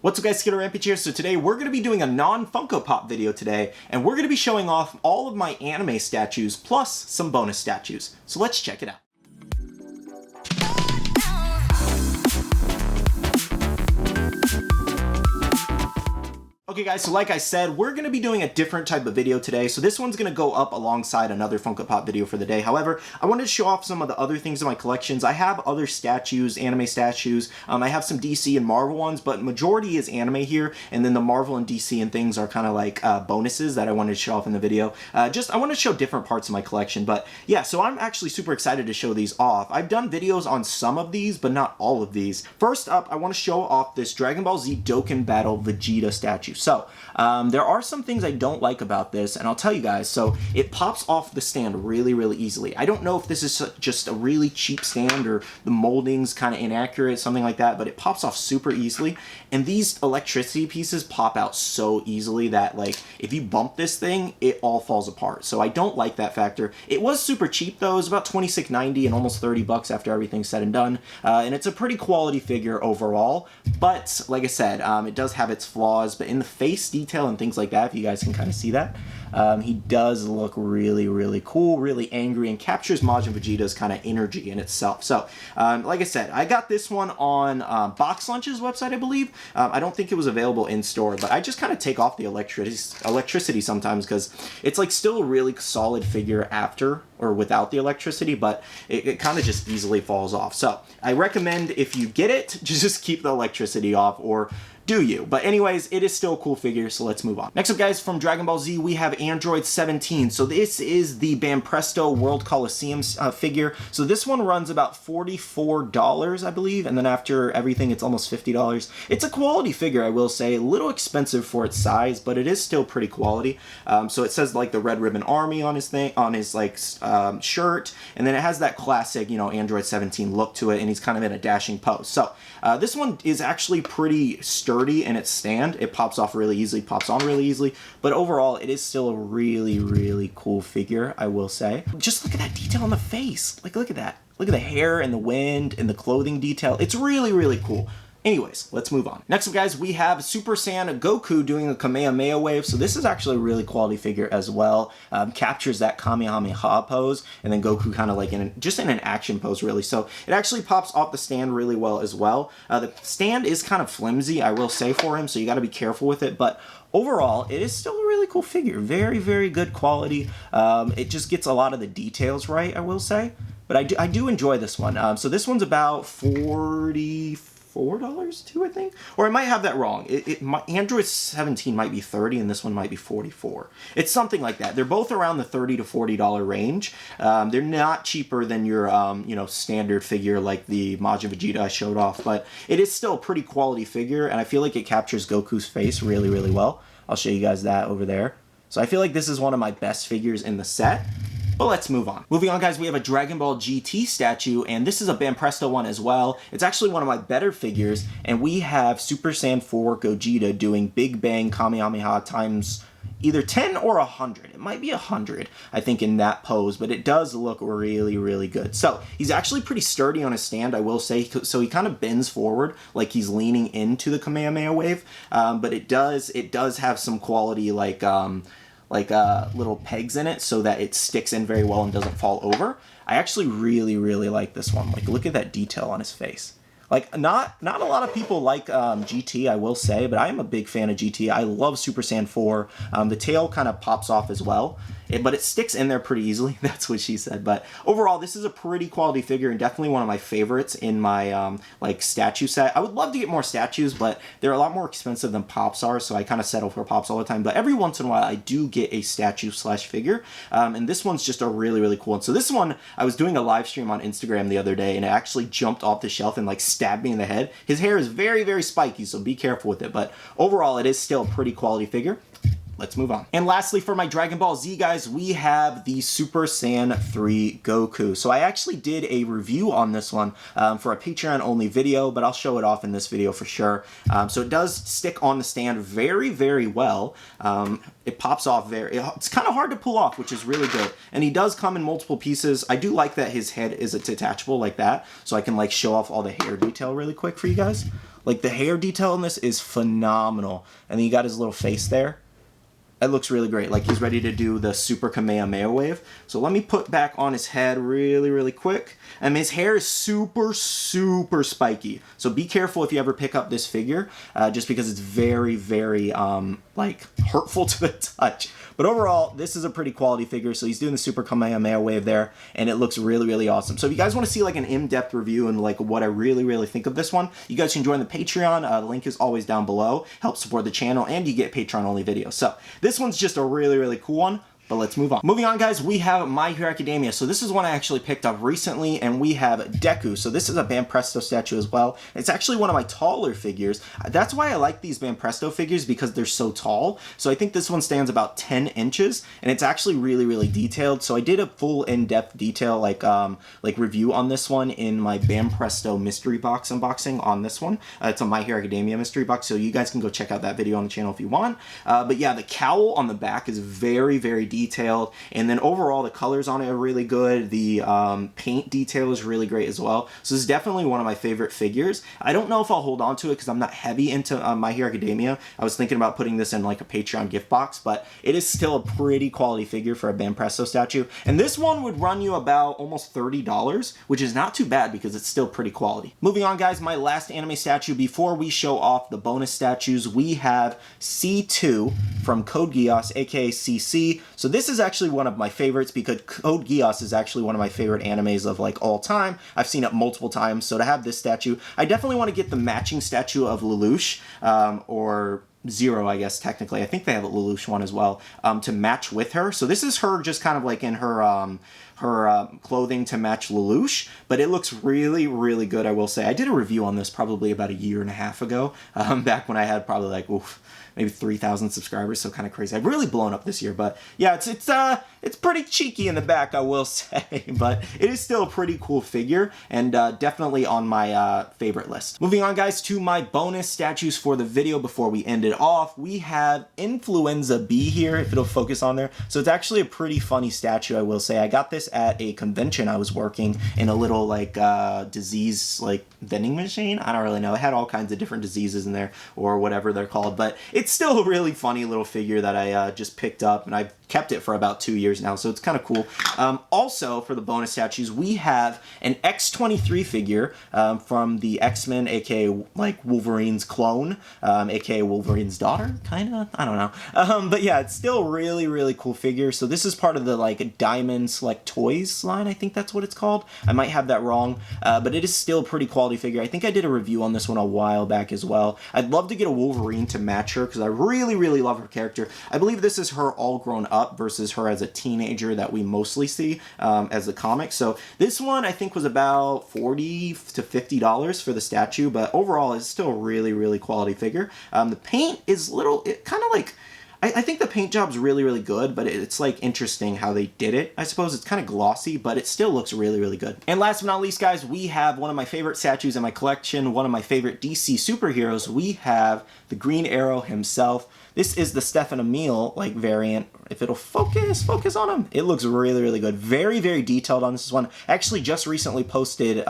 What's up guys, Skittlerampage here. So today we're going to be doing a non-Funko Pop video today, and we're going to be showing off all of my anime statues plus some bonus statues. So let's check it out. Okay guys, so like I said, we're going to be doing a different type of video today. So this one's going to go up alongside another Funko Pop video for the day. However, I wanted to show off some of the other things in my collections. I have other statues, anime statues. I have some DC and Marvel ones, but majority is anime here. And then the Marvel and DC and things are kind of like bonuses that I wanted to show off in the video. I want to show different parts of my collection. But yeah, so I'm actually super excited to show these off. I've done videos on some of these, but not all of these. First up, I want to show off this Dragon Ball Z Dokin Battle Vegeta statue. So, there are some things I don't like about this, and I'll tell you guys. So, it pops off the stand really, really easily. I don't know if this is just a really cheap stand or the molding's kind of inaccurate, something like that, but it pops off super easily. And these electricity pieces pop out so easily that, like, if you bump this thing, it all falls apart. So, I don't like that factor. It was super cheap, though. It was about $26.90 and almost $30 after everything's said and done. And it's a pretty quality figure overall. But, like I said, it does have its flaws, but in the face detail and things like that, if you guys can kind of see that, he does look really, really cool, really angry, and captures Majin Vegeta's kind of energy in itself. So, like I said, I got this one on Box Lunch's website, I believe. I don't think it was available in store, but I just kind of take off the electricity sometimes because it's like still a really solid figure after or without the electricity, but it kind of just easily falls off. So, I recommend if you get it, just keep the electricity off, or do you? But anyways, it is still a cool figure, so let's move on. Next up, guys, from Dragon Ball Z, we have Android 17. So this is the Banpresto World Coliseum figure. So this one runs about $44, I believe, and then after everything, it's almost $50. It's a quality figure, I will say. A little expensive for its size, but it is still pretty quality. So it says like the Red Ribbon Army on his thing, on his like shirt, and then it has that classic, you know, Android 17 look to it, and he's kind of in a dashing pose. So this one is actually pretty sturdy in its stand. It pops off really easily, pops on really easily, but overall it is still a really, really cool figure, I will say. Just look at that detail on the face. Like, look at that. Look at the hair and the wind and the clothing detail. It's really, really cool. Anyways, let's move on. Next up, guys, we have Super Saiyan Goku doing a Kamehameha wave. So this is actually a really quality figure as well. Captures that Kamehameha pose, and then Goku kind of like just in an action pose, really. So it actually pops off the stand really well as well. The stand is kind of flimsy, I will say, for him, so you got to be careful with it. But overall, it is still a really cool figure. Very, very good quality. It just gets a lot of the details right, I will say. But I do enjoy this one. So this one's about $44 too, I think, or I might have that wrong. My Android 17 might be 30 and this one might be 44. It's something like that. They're both around the $30 to $40 range. They're not cheaper than your you know, standard figure like the Majin Vegeta I showed off, but it is still a pretty quality figure, and I feel like it captures Goku's face really, really well. I'll show you guys that over there. So I feel like this is one of my best figures in the set. But let's move on. Moving on, guys, we have a Dragon Ball GT statue, and this is a Banpresto one as well. It's actually one of my better figures, and we have Super Saiyan 4 Gogeta doing Big Bang Kamehameha times either 10 or 100. It might be 100, I think, in that pose, but it does look really, really good. So he's actually pretty sturdy on his stand, I will say. So he kind of bends forward like he's leaning into the Kamehameha wave, but it does have some quality like little pegs in it so that it sticks in very well and doesn't fall over. I actually really, really like this one. Like, look at that detail on his face. Like, not a lot of people like GT, I will say, but I am a big fan of GT. I love Super Saiyan 4. The tail kind of pops off as well, but it sticks in there pretty easily. That's what she said. But overall, this is a pretty quality figure and definitely one of my favorites in my like statue set. I would love to get more statues, but they're a lot more expensive than Pops are, so I kind of settle for Pops all the time. But every once in a while, I do get a statue slash figure, and this one's just a really, really cool one. So this one, I was doing a live stream on Instagram the other day, and it actually jumped off the shelf and like stabbed me in the head. His hair is very, very spiky, so be careful with it. But overall, it is still a pretty quality figure. let's move on. And lastly, for my Dragon Ball Z guys, we have the Super Saiyan 3 Goku. So I actually did a review on this one for a Patreon only video, but I'll show it off in this video for sure. So it does stick on the stand very, very well. It pops off it's kind of hard to pull off, which is really good. And he does come in multiple pieces. I do like that his head is detachable like that, so I can like show off all the hair detail really quick for you guys. Like the hair detail in this is phenomenal. And then you got his little face there. It looks really great, like he's ready to do the Super Kamehameha wave. So let me put back on his head really, really quick. And his hair is super, super spiky. So be careful if you ever pick up this figure, just because it's very, very, like, hurtful to the touch. But overall, this is a pretty quality figure. So he's doing the Super Kamehameha wave there, and it looks really, really awesome. So if you guys want to see like an in-depth review and like what I really, really think of this one, you guys can join the Patreon. The link is always down below. Help support the channel, and you get Patreon-only videos. So this one's just a really, really cool one. But let's move on. Moving on, guys, we have My Hero Academia. So this is one I actually picked up recently, and we have Deku. So this is a Banpresto statue as well. It's actually one of my taller figures. That's why I like these Banpresto figures, because they're so tall. So I think this one stands about 10 inches, and it's actually really, really detailed. So I did a full in-depth detail like review on this one in my Banpresto mystery box unboxing on this one. It's a My Hero Academia mystery box, so you guys can go check out that video on the channel if you want. But yeah, the cowl on the back is very, very detailed, and then overall the colors on it are really good. The paint detail is really great as well. So this is definitely one of my favorite figures. I don't know if I'll hold on to it because I'm not heavy into My Hero Academia. I was thinking about putting this in like a Patreon gift box, but it is still a pretty quality figure for a Banpresto statue. And this one would run you about almost $30, which is not too bad because it's still pretty quality. Moving on, guys, my last anime statue before we show off the bonus statues, we have C2 from Code Geass, aka CC. So this is actually one of my favorites because Code Geass is actually one of my favorite animes of like all time. I've seen it multiple times, so to have this statue, I definitely want to get the matching statue of Lelouch, or Zero, I guess, technically. I think they have a Lelouch one as well, to match with her. So this is her just kind of like in her clothing to match Lelouch, but it looks really, really good, I will say. I did a review on this probably about a year and a half ago, back when I had probably like, maybe 3,000 subscribers, so kind of crazy. I've really blown up this year, but yeah, it's pretty cheeky in the back, I will say, but it is still a pretty cool figure, and definitely on my favorite list. Moving on, guys, to my bonus statues for the video before we end it off, we have Influenza B here, if it'll focus on there. So it's actually a pretty funny statue, I will say. I got this at a convention I was working in, a little like disease like vending machine. I don't really know. It had all kinds of different diseases in there, or whatever they're called, but it's still a really funny little figure that I just picked up, and I've kept it for about 2 years now, so it's kind of cool. Also, for the bonus statues, we have an X-23 figure from the X-Men, aka like Wolverine's clone, aka Wolverine's daughter, kind of? I don't know. But yeah, it's still a really, really cool figure. So this is part of the like Diamond Select Toys line, I think that's what it's called. I might have that wrong, but it is still a pretty quality figure. I think I did a review on this one a while back as well. I'd love to get a Wolverine to match her because I really, really love her character. I believe this is her all grown up versus her as a teenager that we mostly see as the comic. So this one I think was about $40 to $50 for the statue, but overall it's still a really, really quality figure. The paint is kind of like, I think the paint job's really, really good, but it's like interesting how they did it. I suppose it's kind of glossy, but it still looks really, really good. And last but not least, guys, we have one of my favorite statues in my collection, one of my favorite DC superheroes. We have the Green Arrow himself. This is the Stephen Amell like variant. If it'll focus on him. It looks really, really good. Very, very detailed on this one. I actually just recently posted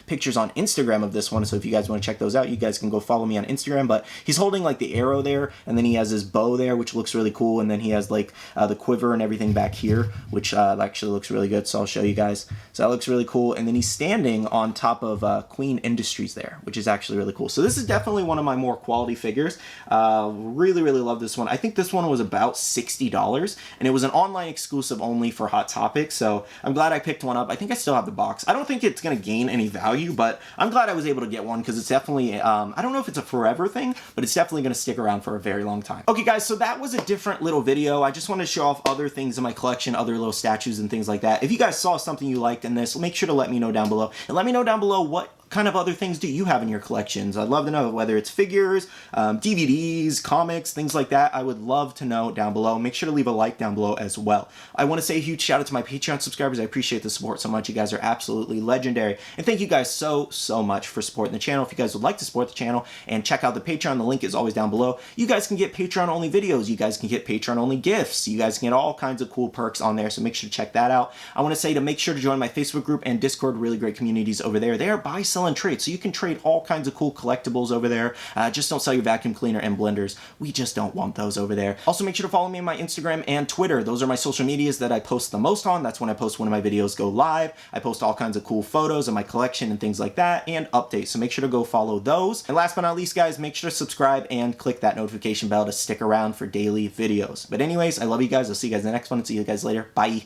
pictures on Instagram of this one, so if you guys want to check those out, you guys can go follow me on Instagram. But he's holding like the arrow there, and then he has his bow there, which looks really cool, and then he has like the quiver and everything back here, which actually looks really good, so I'll show you guys. So that looks really cool, and then he's standing on top of Queen Industries there, which is actually really cool. So this is definitely one of my more quality figures. Really, really love this one. I think this one was about $60, and it was an online exclusive only for Hot Topic, so I'm glad I picked one up. I think I still have the box. I don't think it's going to gain any value, but I'm glad I was able to get one because it's definitely, I don't know if it's a forever thing, but it's definitely going to stick around for a very long time. Okay, guys, so that was a different little video. I just wanted to show off other things in my collection, other little statues and things like that. If you guys saw something you liked in this, make sure to let me know down below, and let me know down below what kind of other things do you have in your collections? I'd love to know, whether it's figures, DVDs, comics, things like that. I would love to know down below. Make sure to leave a like down below as well. I want to say a huge shout out to my Patreon subscribers. I appreciate the support so much. You guys are absolutely legendary. And thank you guys so much for supporting the channel. If you guys would like to support the channel and check out the Patreon, the link is always down below. You guys can get Patreon only videos. You guys can get Patreon only gifts. You guys can get all kinds of cool perks on there. So make sure to check that out. I want to say to make sure to join my Facebook group and Discord. Really great communities over there. They are buy, sell, and trade. So you can trade all kinds of cool collectibles over there. Just don't sell your vacuum cleaner and blenders. We just don't want those over there. Also, make sure to follow me on my Instagram and Twitter. Those are my social medias that I post the most on. That's when I post when my videos go live. I post all kinds of cool photos of my collection and things like that, and updates. So make sure to go follow those. And last but not least, guys, make sure to subscribe and click that notification bell to stick around for daily videos. But anyways, I love you guys. I'll see you guys in the next one, and see you guys later. Bye.